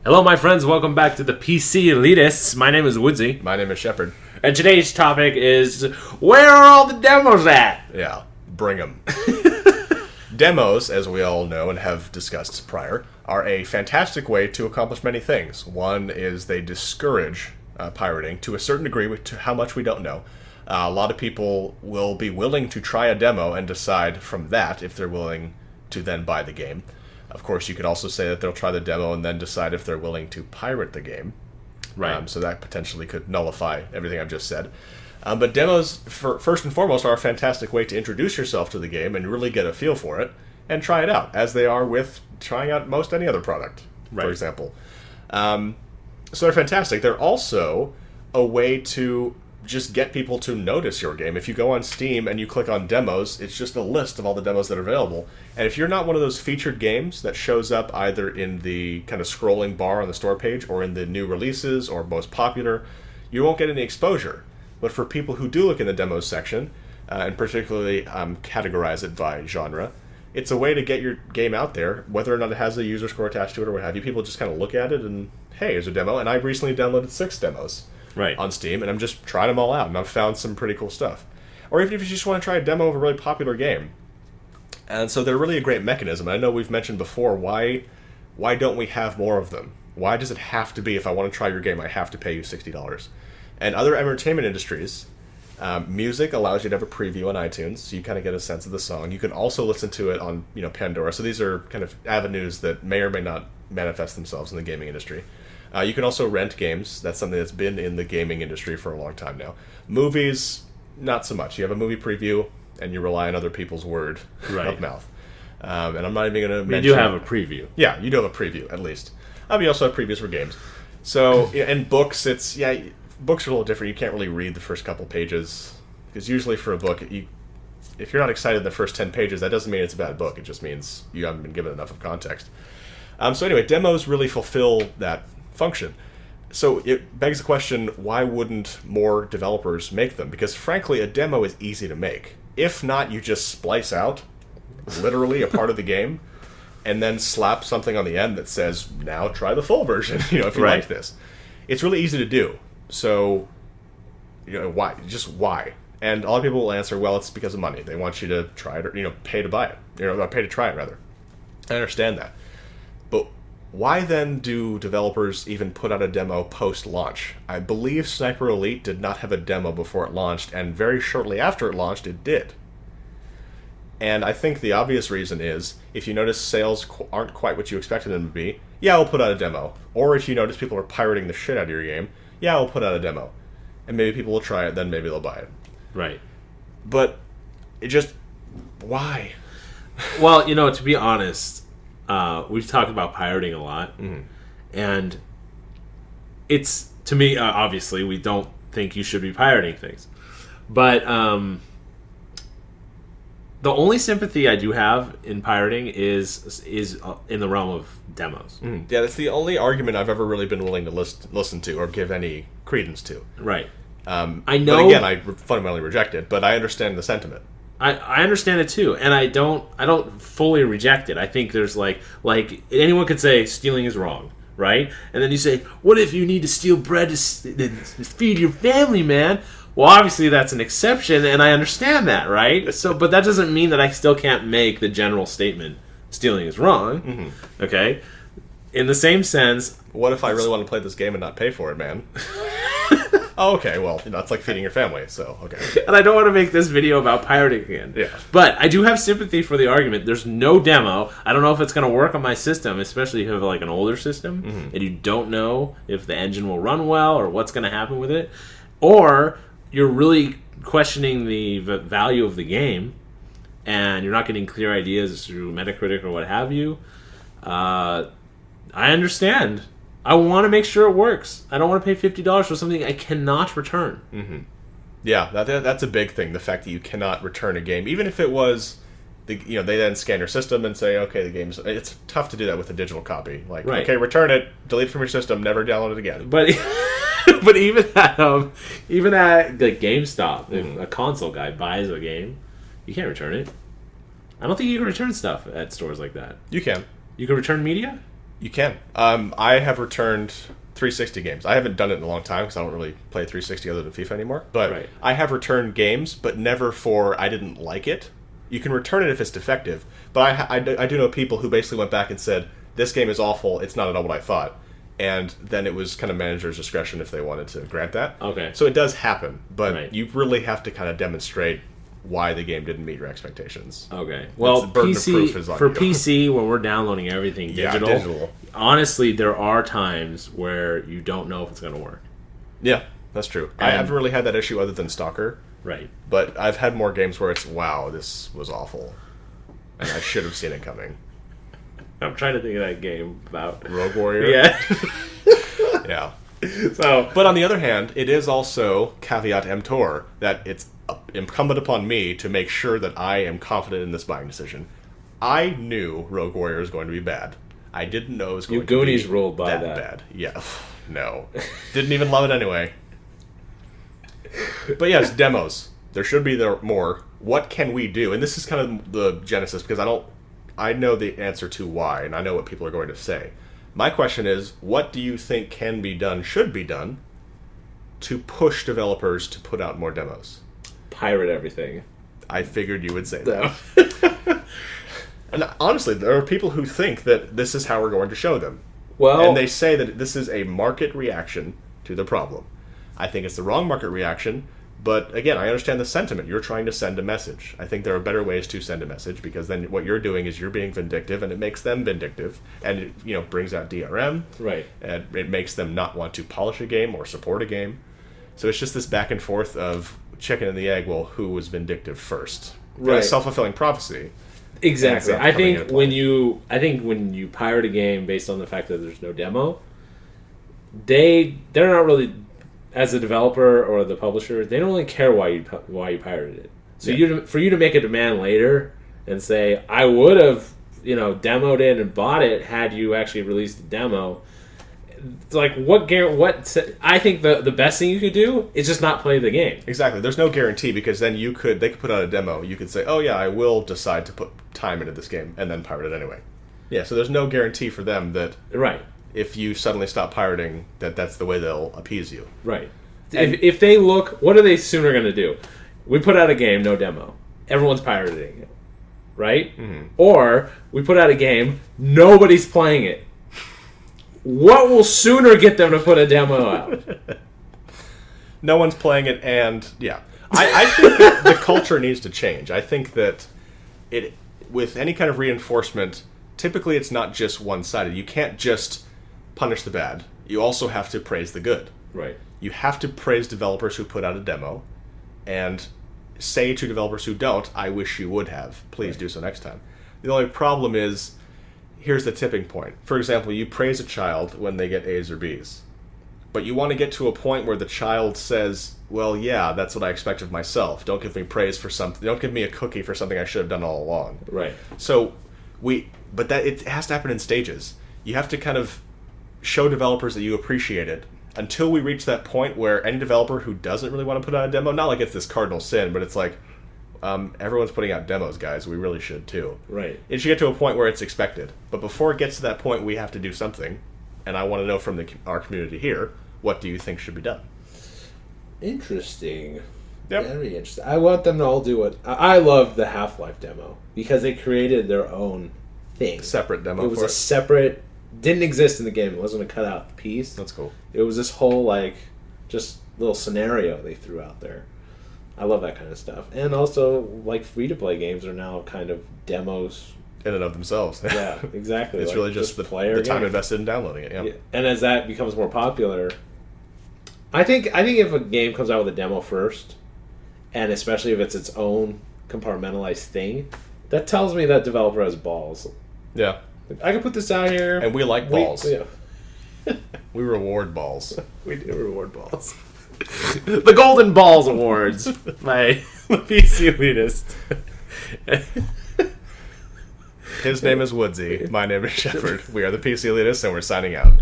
Hello, my friends. Welcome back to the ThePCelitist. My name is Woodsie. My name is Shepherd. And today's topic is, where are all the demos at? Yeah, bring them. Demos, as we all know and have discussed prior, are a fantastic way to accomplish many things. One is they discourage pirating to a certain degree, to how much we don't know. A lot of people will be willing to try a demo and decide from that if they're willing to then buy the game. Of course, you could also say that they'll try the demo and then decide if they're willing to pirate the game. Right. So that potentially could nullify everything I've just said. But demos, first and foremost, are a fantastic way to introduce yourself to the game and really get a feel for it and try it out, as they are with trying out most any other product, for example. So they're fantastic. They're also a way to just get people to notice your game. If you go on Steam and you click on demos, it's just a list of all the demos that are available. And if you're not one of those featured games that shows up either in the kind of scrolling bar on the store page or in the new releases or most popular, you won't get any exposure. But for people who do look in the demos section, and particularly categorize it by genre, it's a way to get your game out there, whether or not it has a user score attached to it or what have you. People just kind of look at it and, hey, here's a demo. And I've recently downloaded 6 demos. On Steam, and I'm just trying them all out, and I've found some pretty cool stuff. Or even if you just want to try a demo of a really popular game. And so they're really a great mechanism. I know we've mentioned before, why don't we have more of them? Why does it have to be, if I want to try your game, I have to pay you $60? And other entertainment industries, music allows you to have a preview on iTunes, so you kind of get a sense of the song. You can also listen to it on Pandora. So these are kind of avenues that may or may not manifest themselves in the gaming industry. You can also rent games. That's something that's been in the gaming industry for a long time now. Movies, not so much. You have a movie preview, and you rely on other people's word of mouth. And I'm not even going to mention... You do have a preview. Yeah, you do have a preview, at least. You also have previews for games. So, and books, books are a little different. You can't really read the first couple pages. Because usually for a book, if you're not excited in the first 10 pages, that doesn't mean it's a bad book. It just means you haven't been given enough of context. So anyway, demos really fulfill that function. So it begs the question, why wouldn't more developers make them? Because frankly, a demo is easy to make. If not, you just splice out literally a part of the game and then slap something on the end that says, now try the full version, if you like this. It's really easy to do. So, why? Just why? And a lot of people will answer, well, it's because of money. They want you to try it, or, pay to buy it. Pay to try it, rather. I understand that. But why then do developers even put out a demo post-launch? I believe Sniper Elite did not have a demo before it launched, and very shortly after it launched, it did. And I think the obvious reason is, if you notice sales aren't quite what you expected them to be, yeah, we'll put out a demo. Or if you notice people are pirating the shit out of your game, yeah, we'll put out a demo. And maybe people will try it, then maybe they'll buy it. Right. But, why? Well, to be honest... we've talked about pirating a lot, and it's, to me, obviously, we don't think you should be pirating things. But the only sympathy I do have in pirating is in the realm of demos. Yeah, that's the only argument I've ever really been willing to listen to or give any credence to. Right. I know. But again, I fundamentally reject it, but I understand the sentiment. I understand it too, and I don't fully reject it. I think there's like anyone could say stealing is wrong, right? And then you say, what if you need to steal bread to feed your family, man? Well, obviously that's an exception, and I understand that, right? So, but that doesn't mean that I still can't make the general statement, stealing is wrong, okay? In the same sense... What if I really want to play this game and not pay for it, man? Oh, okay, well, it's like feeding your family, so, okay. And I don't want to make this video about pirating again. Yeah. But I do have sympathy for the argument. There's no demo. I don't know if it's going to work on my system, especially if you have, an older system, and you don't know if the engine will run well or what's going to happen with it. Or you're really questioning the value of the game, and you're not getting clear ideas through Metacritic or what have you. I understand. I want to make sure it works. I don't want to pay $50 for something I cannot return. Yeah, that's a big thing, the fact that you cannot return a game. Even if it was, they then scan your system and say, okay, the game's... It's tough to do that with a digital copy. Okay, return it, delete it from your system, never download it again. But even at GameStop, if a console guy buys a game, you can't return it. I don't think you can return stuff at stores like that. You can. You can return media? You can. I have returned 360 games. I haven't done it in a long time because I don't really play 360 other than FIFA anymore. But Right. I have returned games, but never for I didn't like it. You can return it if it's defective. But I do know people who basically went back and said, this game is awful, it's not at all what I thought. And then it was kind of manager's discretion if they wanted to grant that. Okay. So it does happen, but Right. you really have to kind of demonstrate why the game didn't meet your expectations. Okay. Well, the burden of PC proof is on for you. PC when we're downloading everything Yeah, digital. digital. Honestly, there are times where you don't know if it's going to work. Yeah, that's true. I And- haven't really had that issue other than Stalker, Right. but I've had more games where it's, wow, this was awful. And I should have seen it coming. I'm trying to think of that game about Rogue Warrior? Yeah. Yeah. So, But on the other hand, it is also caveat emptor that it's incumbent upon me to make sure that I am confident in this buying decision. I knew Rogue Warrior was going to be bad. I didn't know it was going to be Goonies ruled by that. bad. Yeah. No. Didn't even love it anyway. But yes, demos. There should be more. What can we do? And this is kind of the genesis because I know the answer to why, and I know what people are going to say. My question is, what do you think can be done, should be done, to push developers to put out more demos? pirate everything. I figured you would say that. And honestly, there are people who think that this is how we're going to show them. Well, And they say that this is a market reaction to the problem. I think it's the wrong market reaction, but again, I understand the sentiment. You're trying to send a message. I think there are better ways to send a message because then what you're doing is you're being vindictive and it makes them vindictive and it brings out DRM. right. And it makes them not want to polish a game or support a game. So it's just this back and forth of chicken and the egg. Well, who was vindictive first? Right. A self-fulfilling prophecy. Exactly. Ends up I coming think into play. when you pirate a game based on the fact that there's no demo, they're not really, as a developer or the publisher, they don't really care why you pirated it. So Yeah. for you to make a demand later and say, I would have demoed it and bought it had you actually released the demo. It's like what I think the best thing you could do is just not play the game. Exactly. There's no guarantee because then they could put out a demo. You could say, oh yeah, I will decide to put time into this game and then pirate it anyway. Yeah, so there's no guarantee for them that Right. if you suddenly stop pirating, that's the way they'll appease you. Right. And- If they look, what are they sooner going to do? We put out a game, no demo. Everyone's pirating it. Right? Mm-hmm. Or we put out a game, nobody's playing it. What will sooner get them to put a demo out? No one's playing it, and yeah. I think that the culture needs to change. I think that with any kind of reinforcement, typically it's not just one-sided. You can't just punish the bad. You also have to praise the good. Right. You have to praise developers who put out a demo and say to developers who don't, I wish you would have. Please do so next time. The only problem is, here's the tipping point. For example, you praise a child when they get A's or B's. But you want to get to a point where the child says, well, yeah, that's what I expect of myself. Don't give me praise for something. Don't give me a cookie for something I should have done all along. Right. So it has to happen in stages. You have to kind of show developers that you appreciate it until we reach that point where any developer who doesn't really want to put out a demo, not like it's this cardinal sin, but it's like, everyone's putting out demos, guys. We really should too. Right. It should get to a point where it's expected. But before it gets to that point, we have to do something. And I want to know from our community here, what do you think should be done? Interesting. Yep. Very interesting. I want them to all do it. I love the Half-Life demo because they created their own thing. Separate demo It was for a separate, didn't exist in the game. It wasn't a cutout piece. That's cool. It was this whole just little scenario they threw out there. I love that kind of stuff. And also, free-to-play games are now kind of demos. In and of themselves. Yeah, exactly. It's really just the time invested in downloading it. Yeah. And as that becomes more popular, I think if a game comes out with a demo first, and especially if it's its own compartmentalized thing, that tells me that developer has balls. Yeah. I can put this out here. And we like balls. Yeah. We reward balls. We do reward balls. The Golden Balls Awards by the ThePCelitist. His name is Woodsie. My name is Shepherd. We are the ThePCelitist, and we're signing out.